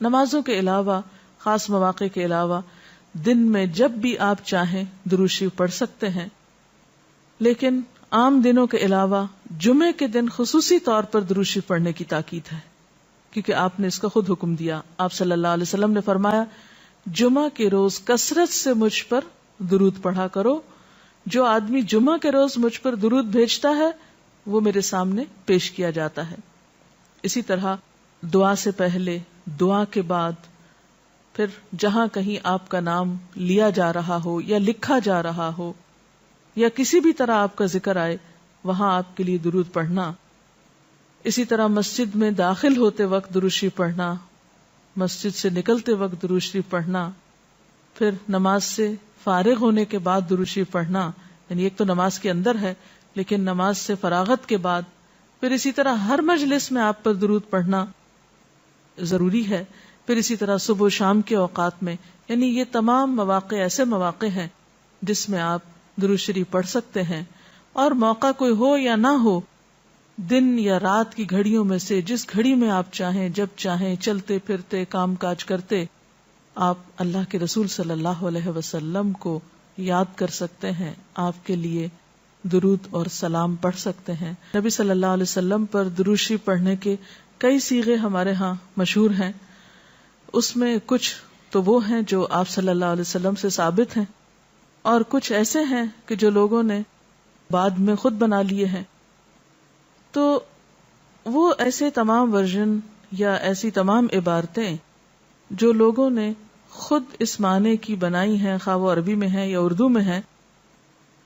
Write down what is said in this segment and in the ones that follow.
نمازوں کے علاوہ، خاص مواقع کے علاوہ دن میں جب بھی آپ چاہیں درود شریف پڑھ سکتے ہیں، لیکن عام دنوں کے علاوہ جمعے کے دن خصوصی طور پر درود شریف پڑھنے کی تاکید ہے، کیونکہ آپ نے اس کا خود حکم دیا. آپ صلی اللہ علیہ وسلم نے فرمایا جمعہ کے روز کثرت سے مجھ پر درود پڑھا کرو، جو آدمی جمعہ کے روز مجھ پر درود بھیجتا ہے وہ میرے سامنے پیش کیا جاتا ہے. اسی طرح دعا سے پہلے، دعا کے بعد، پھر جہاں کہیں آپ کا نام لیا جا رہا ہو یا لکھا جا رہا ہو یا کسی بھی طرح آپ کا ذکر آئے وہاں آپ کے لیے درود پڑھنا. اسی طرح مسجد میں داخل ہوتے وقت درود شریف پڑھنا، مسجد سے نکلتے وقت درود شریف پڑھنا، پھر نماز سے فارغ ہونے کے بعد درود شریف پڑھنا. یعنی ایک تو نماز کے اندر ہے، لیکن نماز سے فراغت کے بعد، پھر اسی طرح ہر مجلس میں آپ پر درود پڑھنا ضروری ہے. پھر اسی طرح صبح و شام کے اوقات میں، یعنی یہ تمام مواقع ایسے مواقع ہیں جس میں آپ درود شریف پڑھ سکتے ہیں. اور موقع کوئی ہو یا نہ ہو، دن یا رات کی گھڑیوں میں سے جس گھڑی میں آپ چاہیں، جب چاہیں، چلتے پھرتے، کام کاج کرتے، آپ اللہ کے رسول صلی اللہ علیہ وسلم کو یاد کر سکتے ہیں، آپ کے لیے درود اور سلام پڑھ سکتے ہیں. نبی صلی اللہ علیہ وسلم پر درود شریف پڑھنے کے کئی صیغے ہمارے ہاں مشہور ہیں. اس میں کچھ تو وہ ہیں جو آپ صلی اللہ علیہ وسلم سے ثابت ہیں، اور کچھ ایسے ہیں کہ جو لوگوں نے بعد میں خود بنا لیے ہیں. تو وہ ایسے تمام ورژن یا ایسی تمام عبارتیں جو لوگوں نے خود اس معنی کی بنائی ہیں، خواہ وہ عربی میں ہیں یا اردو میں ہیں،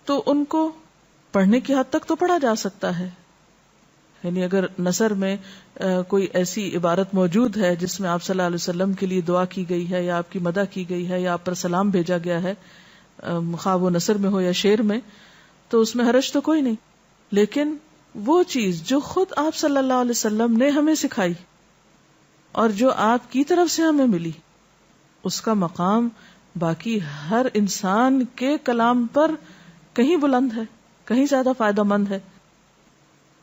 تو ان کو پڑھنے کی حد تک تو پڑھا جا سکتا ہے. یعنی اگر نثر میں کوئی ایسی عبارت موجود ہے جس میں آپ صلی اللہ علیہ وسلم کے لیے دعا کی گئی ہے یا آپ کی مدح کی گئی ہے یا آپ پر سلام بھیجا گیا ہے، خواہ وہ نثر میں ہو یا شعر میں، تو اس میں حرج تو کوئی نہیں. لیکن وہ چیز جو خود آپ صلی اللہ علیہ وسلم نے ہمیں سکھائی اور جو آپ کی طرف سے ہمیں ملی، اس کا مقام باقی ہر انسان کے کلام پر کہیں بلند ہے، کہیں زیادہ فائدہ مند ہے.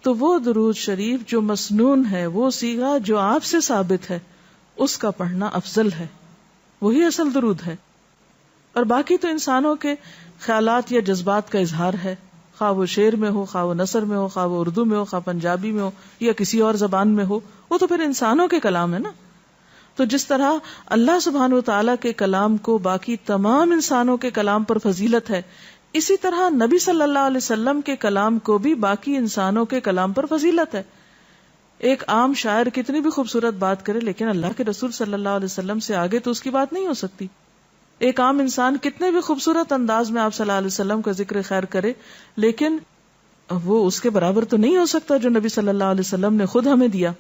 تو وہ درود شریف جو مسنون ہے، وہ صیغہ جو آپ سے ثابت ہے، اس کا پڑھنا افضل ہے، وہی اصل درود ہے. اور باقی تو انسانوں کے خیالات یا جذبات کا اظہار ہے، خواہ وہ شعر میں ہو، خواہ وہ نثر میں ہو، خواہ وہ اردو میں ہو، خواہ پنجابی میں ہو یا کسی اور زبان میں ہو، وہ تو پھر انسانوں کے کلام ہے نا. تو جس طرح اللہ سبحانہ و تعالیٰ کے کلام کو باقی تمام انسانوں کے کلام پر فضیلت ہے، اسی طرح نبی صلی اللہ علیہ وسلم کے کلام کو بھی باقی انسانوں کے کلام پر فضیلت ہے. ایک عام شاعر کتنی بھی خوبصورت بات کرے، لیکن اللہ کے رسول صلی اللہ علیہ وسلم سے آگے تو اس کی بات نہیں ہو سکتی. ایک عام انسان کتنے بھی خوبصورت انداز میں آپ صلی اللہ علیہ وسلم کا ذکر خیر کرے، لیکن وہ اس کے برابر تو نہیں ہو سکتا جو نبی صلی اللہ علیہ وسلم نے خود ہمیں دیا.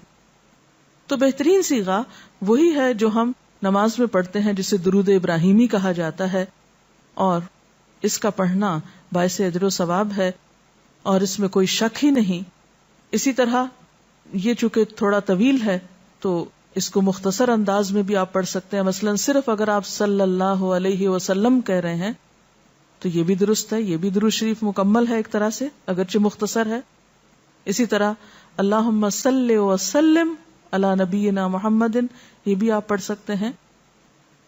تو بہترین صیغہ وہی ہے جو ہم نماز میں پڑھتے ہیں، جسے درود ابراہیمی کہا جاتا ہے، اور اس کا پڑھنا باعث اجر و ثواب ہے اور اس میں کوئی شک ہی نہیں. اسی طرح یہ چونکہ تھوڑا طویل ہے تو اس کو مختصر انداز میں بھی آپ پڑھ سکتے ہیں. مثلا صرف اگر آپ صلی اللہ علیہ وسلم کہہ رہے ہیں تو یہ بھی درست ہے، یہ بھی درود شریف مکمل ہے ایک طرح سے، اگرچہ مختصر ہے. اسی طرح اللہم صلی وسلم علی نبینا محمد، یہ بھی آپ پڑھ سکتے ہیں.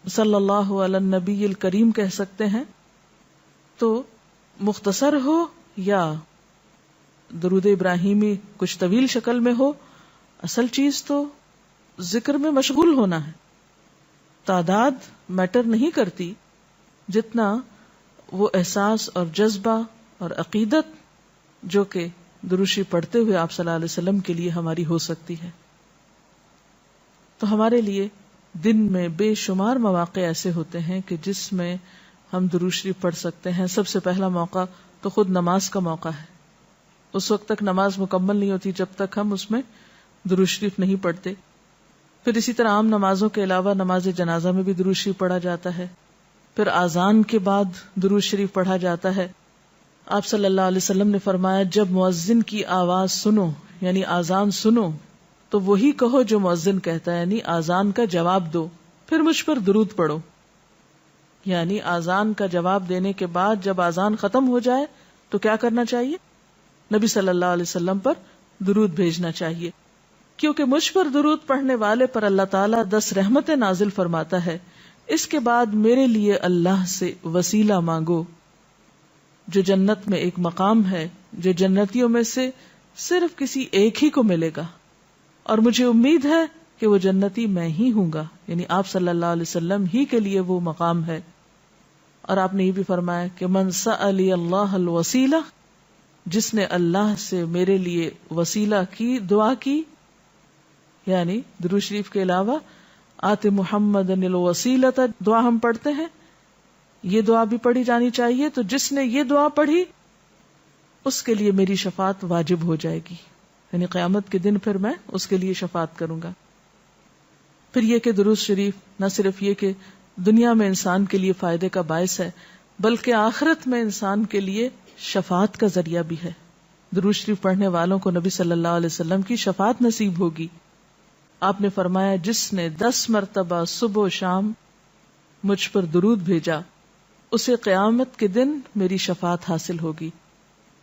صلی اللہ علی النبی الکریم کہہ سکتے ہیں. تو مختصر ہو یا درود ابراہیمی کچھ طویل شکل میں ہو، اصل چیز تو ذکر میں مشغول ہونا ہے. تعداد میٹر نہیں کرتی جتنا وہ احساس اور جذبہ اور عقیدت جو کہ درود شریف پڑھتے ہوئے آپ صلی اللہ علیہ وسلم کے لیے ہماری ہو سکتی ہے. تو ہمارے لیے دن میں بے شمار مواقع ایسے ہوتے ہیں کہ جس میں ہم درود شریف پڑھ سکتے ہیں. سب سے پہلا موقع تو خود نماز کا موقع ہے. اس وقت تک نماز مکمل نہیں ہوتی جب تک ہم اس میں درود شریف نہیں پڑھتے. پھر اسی طرح عام نمازوں کے علاوہ نماز جنازہ میں بھی درود شریف پڑھا جاتا ہے. پھر اذان کے بعد درود شریف پڑھا جاتا ہے. آپ صلی اللہ علیہ وسلم نے فرمایا جب مؤذن کی آواز سنو، یعنی اذان سنو، تو وہی کہو جو مؤذن کہتا ہے، یعنی اذان کا جواب دو، پھر مجھ پر درود پڑھو. یعنی اذان کا جواب دینے کے بعد جب اذان ختم ہو جائے تو کیا کرنا چاہیے؟ نبی صلی اللہ علیہ وسلم پر درود بھیجنا چاہیے. کیونکہ مجھ پر درود پڑھنے والے پر اللہ تعالیٰ 10 رحمتیں نازل فرماتا ہے. اس کے بعد میرے لیے اللہ سے وسیلہ مانگو جو جنت میں ایک مقام ہے جو جنتیوں میں سے صرف کسی ایک ہی کو ملے گا، اور مجھے امید ہے کہ وہ جنتی میں ہی ہوں گا، یعنی آپ صلی اللہ علیہ وسلم ہی کے لیے وہ مقام ہے. اور آپ نے یہ بھی فرمایا کہ من سألی اللہ الوسیلہ، جس نے اللہ سے میرے لیے وسیلہ کی دعا کی، یعنی درود شریف کے علاوہ آت محمد الوسیلۃ دعا ہم پڑھتے ہیں، یہ دعا بھی پڑھی جانی چاہیے. تو جس نے یہ دعا پڑھی اس کے لیے میری شفاعت واجب ہو جائے گی، یعنی قیامت کے دن پھر میں اس کے لیے شفاعت کروں گا. پھر یہ کہ درود شریف نہ صرف یہ کہ دنیا میں انسان کے لیے فائدے کا باعث ہے، بلکہ آخرت میں انسان کے لیے شفاعت کا ذریعہ بھی ہے. درود شریف پڑھنے والوں کو نبی صلی اللہ علیہ وسلم کی شفاعت نصیب ہوگی. آپ نے فرمایا جس نے 10 مرتبہ صبح و شام مجھ پر درود بھیجا اسے قیامت کے دن میری شفاعت حاصل ہوگی.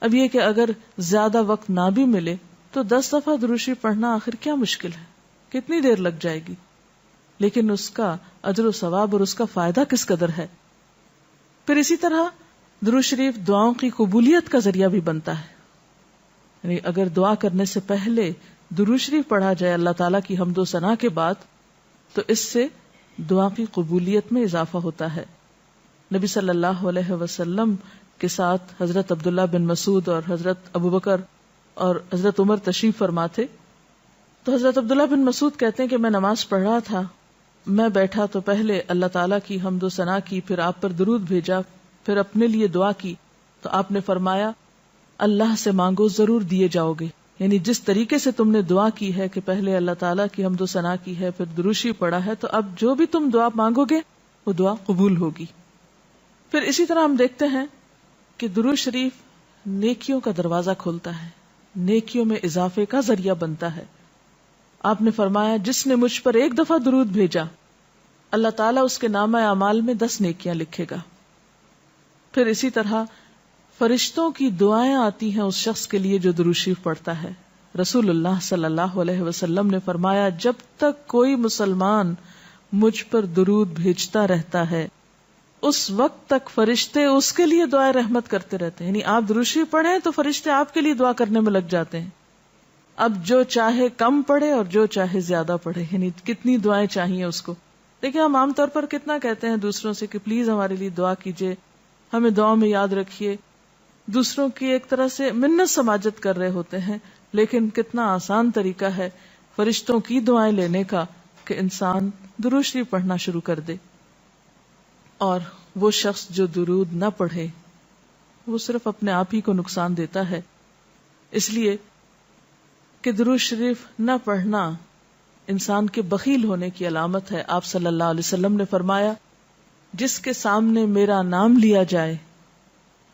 اب یہ کہ اگر زیادہ وقت نہ بھی ملے تو 10 دفعہ درود شریف پڑھنا آخر کیا مشکل ہے، کتنی دیر لگ جائے گی، لیکن اس کا اجر و ثواب اور اس کا فائدہ کس قدر ہے. پھر اسی طرح درود شریف دعاؤں کی قبولیت کا ذریعہ بھی بنتا ہے، یعنی اگر دعا کرنے سے پہلے درود شریف پڑھا جائے اللہ تعالیٰ کی حمد و ثنا کے بعد تو اس سے دعا کی قبولیت میں اضافہ ہوتا ہے. نبی صلی اللہ علیہ وسلم کے ساتھ حضرت عبداللہ بن مسعود اور حضرت ابوبکر اور حضرت عمر تشریف فرما تھے. تو حضرت عبداللہ بن مسعود کہتے ہیں کہ میں نماز پڑھ رہا تھا، میں بیٹھا تو پہلے اللہ تعالیٰ کی حمد و ثنا کی، پھر آپ پر درود بھیجا، پھر اپنے لیے دعا کی. تو آپ نے فرمایا اللہ سے مانگو ضرور دیے جاؤ گے، یعنی جس طریقے سے تم نے دعا کی ہے کہ پہلے اللہ تعالیٰ کی حمد و ثنا کی ہے پھر درود شریف پڑھا ہے، تو اب جو بھی تم دعا مانگو گے وہ دعا قبول ہوگی. پھر اسی طرح ہم دیکھتے ہیں کہ درود شریف نیکیوں کا دروازہ کھولتا ہے، نیکیوں میں اضافے کا ذریعہ بنتا ہے. آپ نے فرمایا جس نے مجھ پر ایک دفعہ درود بھیجا اللہ تعالیٰ اس کے نامہ اعمال میں 10 نیکیاں لکھے گا. پھر اسی طرح فرشتوں کی دعائیں آتی ہیں اس شخص کے لیے جو درود شریف پڑھتا ہے. رسول اللہ صلی اللہ علیہ وسلم نے فرمایا جب تک کوئی مسلمان مجھ پر درود بھیجتا رہتا ہے اس وقت تک فرشتے اس کے لیے دعائیں رحمت کرتے رہتے ہیں. یعنی آپ درود شریف پڑھیں تو فرشتے آپ کے لیے دعا کرنے میں لگ جاتے ہیں. اب جو چاہے کم پڑھے اور جو چاہے زیادہ پڑھے، یعنی کتنی دعائیں چاہیے اس کو. دیکھیں ہم عام طور پر کتنا کہتے ہیں دوسروں سے کہ پلیز ہمارے لیے دعا کیجئے، ہمیں دعا میں یاد رکھیے، دوسروں کی ایک طرح سے منت سماجت کر رہے ہوتے ہیں. لیکن کتنا آسان طریقہ ہے فرشتوں کی دعائیں لینے کا کہ انسان درود شریف پڑھنا شروع کر دے. اور وہ شخص جو درود نہ پڑھے وہ صرف اپنے آپ ہی کو نقصان دیتا ہے، اس لیے کہ درود شریف نہ پڑھنا انسان کے بخیل ہونے کی علامت ہے. آپ صلی اللہ علیہ وسلم نے فرمایا جس کے سامنے میرا نام لیا جائے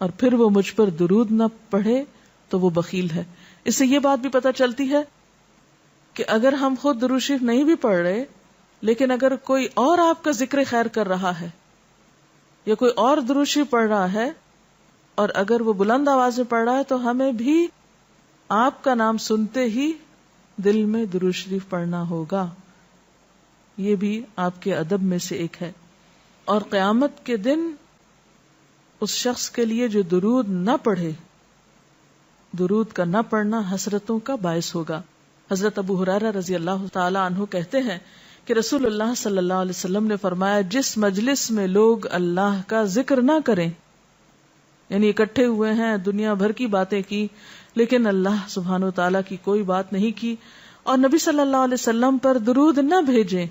اور پھر وہ مجھ پر درود نہ پڑھے تو وہ بخیل ہے. اس سے یہ بات بھی پتہ چلتی ہے کہ اگر ہم خود درود شریف نہیں بھی پڑھ رہے لیکن اگر کوئی اور آپ کا ذکر خیر کر رہا ہے یا کوئی اور درود شریف پڑھ رہا ہے اور اگر وہ بلند آواز میں پڑھ رہا ہے تو ہمیں بھی آپ کا نام سنتے ہی دل میں درود شریف پڑھنا ہوگا. یہ بھی آپ کے ادب میں سے ایک ہے. اور قیامت کے دن اس شخص کے لیے جو درود نہ پڑھے، درود کا نہ پڑھنا حسرتوں کا باعث ہوگا. حضرت ابو ہریرہ رضی اللہ تعالی عنہ کہتے ہیں کہ رسول اللہ صلی اللہ علیہ وسلم نے فرمایا جس مجلس میں لوگ اللہ کا ذکر نہ کریں، یعنی اکٹھے ہوئے ہیں دنیا بھر کی باتیں کی لیکن اللہ سبحانہ و تعالیٰ کی کوئی بات نہیں کی، اور نبی صلی اللہ علیہ وسلم پر درود نہ بھیجیں،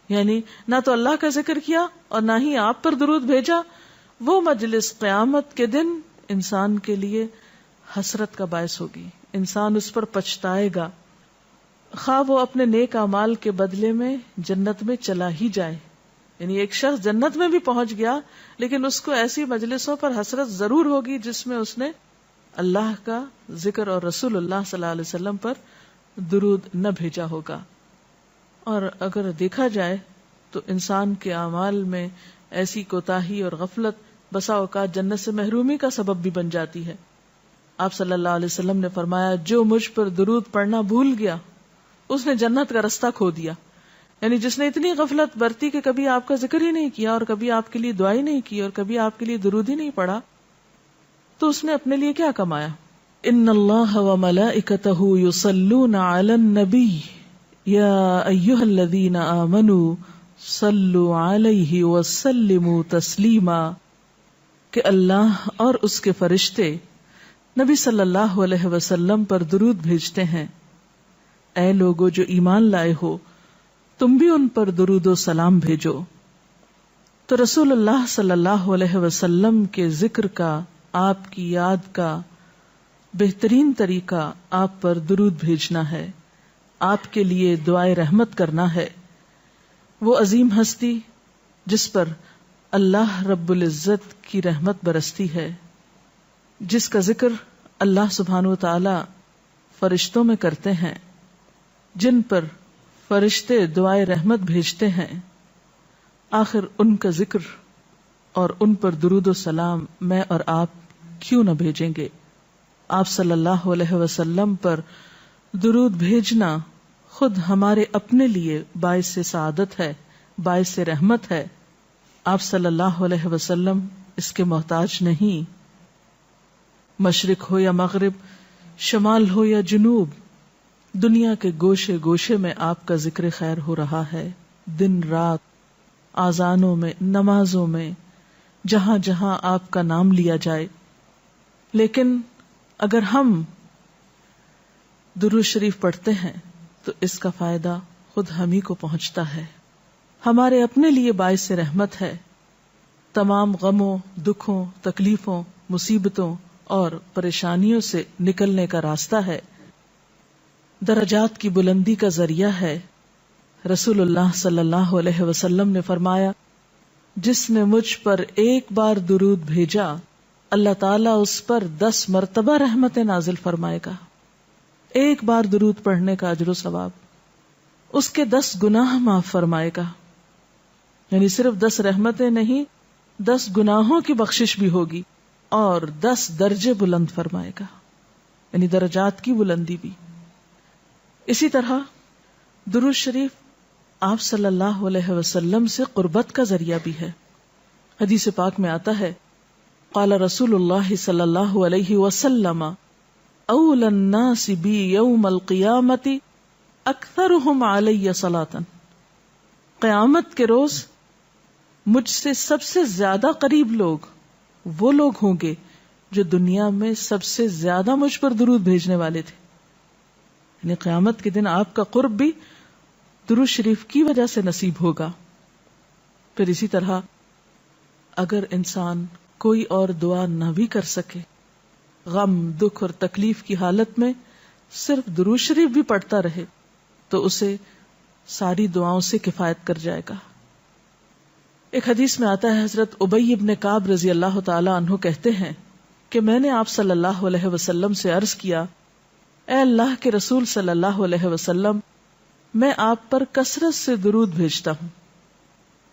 یعنی نہ تو اللہ کا ذکر کیا اور نہ ہی آپ پر درود بھیجا، وہ مجلس قیامت کے دن انسان کے لیے حسرت کا باعث ہوگی. انسان اس پر پچھتائے گا، خواہ وہ اپنے نیک اعمال کے بدلے میں جنت میں چلا ہی جائے. یعنی ایک شخص جنت میں بھی پہنچ گیا لیکن اس کو ایسی مجلسوں پر حسرت ضرور ہوگی جس میں اس نے اللہ کا ذکر اور رسول اللہ صلی اللہ علیہ وسلم پر درود نہ بھیجا ہوگا. اور اگر دیکھا جائے تو انسان کے اعمال میں ایسی کوتاہی اور غفلت بسا اوقات جنت سے محرومی کا سبب بھی بن جاتی ہے. آپ صلی اللہ علیہ وسلم نے فرمایا جو مجھ پر درود پڑھنا بھول گیا اس نے جنت کا رستہ کھو دیا. یعنی جس نے اتنی غفلت برتی کہ کبھی آپ کا ذکر ہی نہیں کیا اور کبھی آپ کے لیے دعا ہی نہیں کی اور کبھی آپ کے لیے درود ہی نہیں پڑھا, تو اس نے اپنے لیے کیا کمایا؟ ان اللہ وملائکتہ یصلون علی النبی یا ایھا الذین آمنوا صلوا علیہ وسلموا تسلیما, کہ اللہ اور اس کے فرشتے نبی صلی اللہ علیہ وسلم پر درود بھیجتے ہیں. اے لوگو جو ایمان لائے ہو, تم بھی ان پر درود و سلام بھیجو. تو رسول اللہ صلی اللہ علیہ وسلم کے ذکر کا, آپ کی یاد کا بہترین طریقہ آپ پر درود بھیجنا ہے, آپ کے لیے دعائے رحمت کرنا ہے. وہ عظیم ہستی جس پر اللہ رب العزت کی رحمت برستی ہے, جس کا ذکر اللہ سبحانہ وتعالی فرشتوں میں کرتے ہیں, جن پر فرشتے دعائے رحمت بھیجتے ہیں, آخر ان کا ذکر اور ان پر درود و سلام میں اور آپ کیوں نہ بھیجیں گے؟ آپ صلی اللہ علیہ وسلم پر درود بھیجنا خود ہمارے اپنے لیے باعث سعادت ہے, باعث رحمت ہے. آپ صلی اللہ علیہ وسلم اس کے محتاج نہیں. مشرق ہو یا مغرب, شمال ہو یا جنوب, دنیا کے گوشے گوشے میں آپ کا ذکر خیر ہو رہا ہے, دن رات, آذانوں میں, نمازوں میں, جہاں جہاں آپ کا نام لیا جائے. لیکن اگر ہم درود شریف پڑھتے ہیں تو اس کا فائدہ خود ہم ہی کو پہنچتا ہے, ہمارے اپنے لیے باعث رحمت ہے. تمام غموں, دکھوں, تکلیفوں, مصیبتوں اور پریشانیوں سے نکلنے کا راستہ ہے, درجات کی بلندی کا ذریعہ ہے. رسول اللہ صلی اللہ علیہ وسلم نے فرمایا, جس نے مجھ پر ایک بار درود بھیجا اللہ تعالیٰ اس پر 10 مرتبہ رحمتیں نازل فرمائے گا. ایک بار درود پڑھنے کا اجر و ثواب, اس کے 10 گناہ معاف فرمائے گا. یعنی صرف 10 رحمتیں نہیں, 10 گناہوں کی بخشش بھی ہوگی اور 10 درجے بلند فرمائے گا, یعنی درجات کی بلندی بھی. اسی طرح درود شریف آپ صلی اللہ علیہ وسلم سے قربت کا ذریعہ بھی ہے. حدیث پاک میں آتا ہے, قال رسول اللہ صلی اللہ علیہ وسلم اول الناس بی یوم القیامت اکثرهم علی صلاۃ, قیامت کے روز مجھ سے سب سے زیادہ قریب لوگ وہ لوگ ہوں گے جو دنیا میں سب سے زیادہ مجھ پر درود بھیجنے والے تھے. یعنی قیامت کے دن آپ کا قرب بھی درود شریف کی وجہ سے نصیب ہوگا. پھر اسی طرح اگر انسان کوئی اور دعا نہ بھی کر سکے, غم, دکھ اور تکلیف کی حالت میں صرف درود شریف بھی پڑھتا رہے تو اسے ساری دعاؤں سے کفایت کر جائے گا. ایک حدیث میں آتا ہے, حضرت ابی ابن کعب رضی اللہ تعالی عنہ کہتے ہیں کہ میں نے آپ صلی اللہ علیہ وسلم سے عرض کیا, اے اللہ کے رسول صلی اللہ علیہ وسلم, میں آپ پر کثرت سے درود بھیجتا ہوں,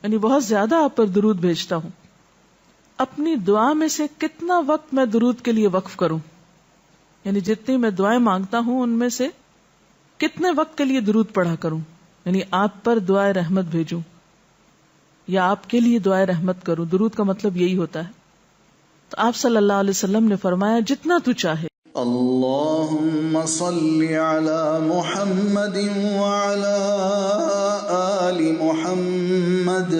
یعنی بہت زیادہ آپ پر درود بھیجتا ہوں, اپنی دعا میں سے کتنا وقت میں درود کے لیے وقف کروں؟ یعنی جتنی میں دعائیں مانگتا ہوں ان میں سے کتنے وقت کے لیے درود پڑھا کروں, یعنی آپ پر دعائے رحمت بھیجوں یا آپ کے لیے دعائے رحمت کروں. درود کا مطلب یہی ہوتا ہے. تو آپ صلی اللہ علیہ وسلم نے فرمایا, جتنا تو چاہے. اللہم صلی علی محمد وعلی آل محمد.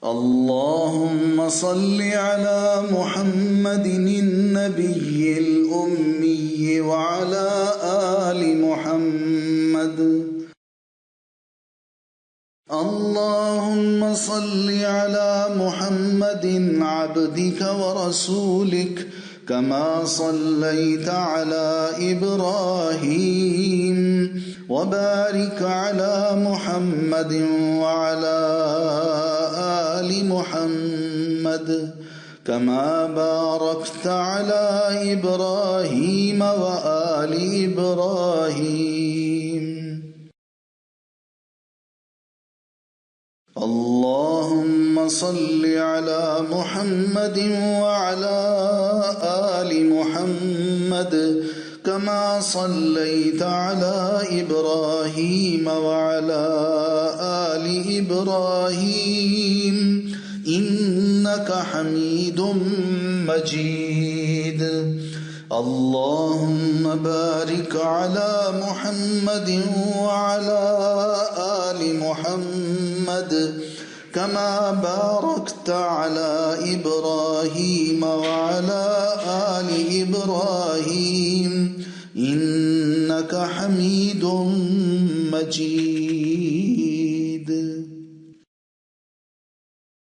اللہم صلی علی محمد النبی الأمی وعلی آل محمد. اللہم صلی علی محمد عبدک ورسولک كما صليت على إبراهيم وبارك على محمد وعلى آل محمد كما باركت على إبراهيم وآل إبراهيم. اللهم صل على محمد وعلى آل محمد كما صليت على إبراهيم وعلى آل إبراهيم إنك حميد مجيد. اللهم بارك على محمد وعلى آل محمد كما باركت على إبراهيم وعلى آل إبراهيم إنك حميد مجيد.